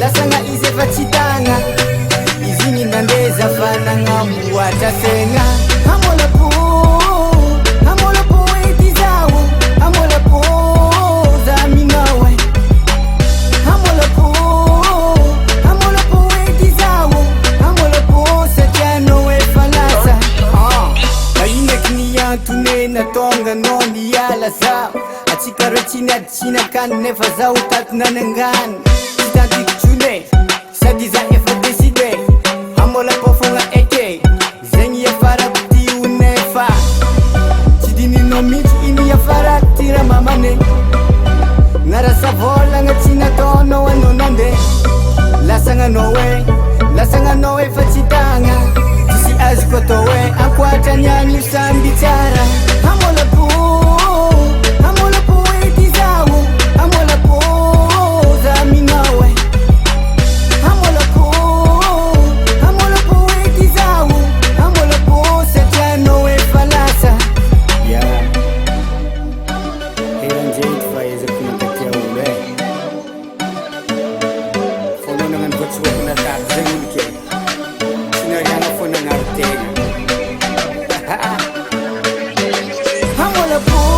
Lasanga ize vachitanga izini nandeza fana ngamu watasenga hamola po etizawo hamola po zaminawe hamola po etizawo hamola po satiano we falasa kayine kiniya tunena tonga nondi yala sa achikaro china kan nefa zau tatnanangan tanti chune sadiza efa decide hamola po fonga eke zengi ya fara kuti unefa chidini no michi ini ya fara tira mamane ngara savola ngachina tono wanonande lasanga nowe fachitanga tisi azikotowe akwata nyanyu sambichara hamola po etizawo hamola po zaminawe hamola po etizawo hamola po setiano we falasa ya heranjeit faiza kunatakia ule fono nangan gochwa kunata zengulike sino yana fono ngartega hamola po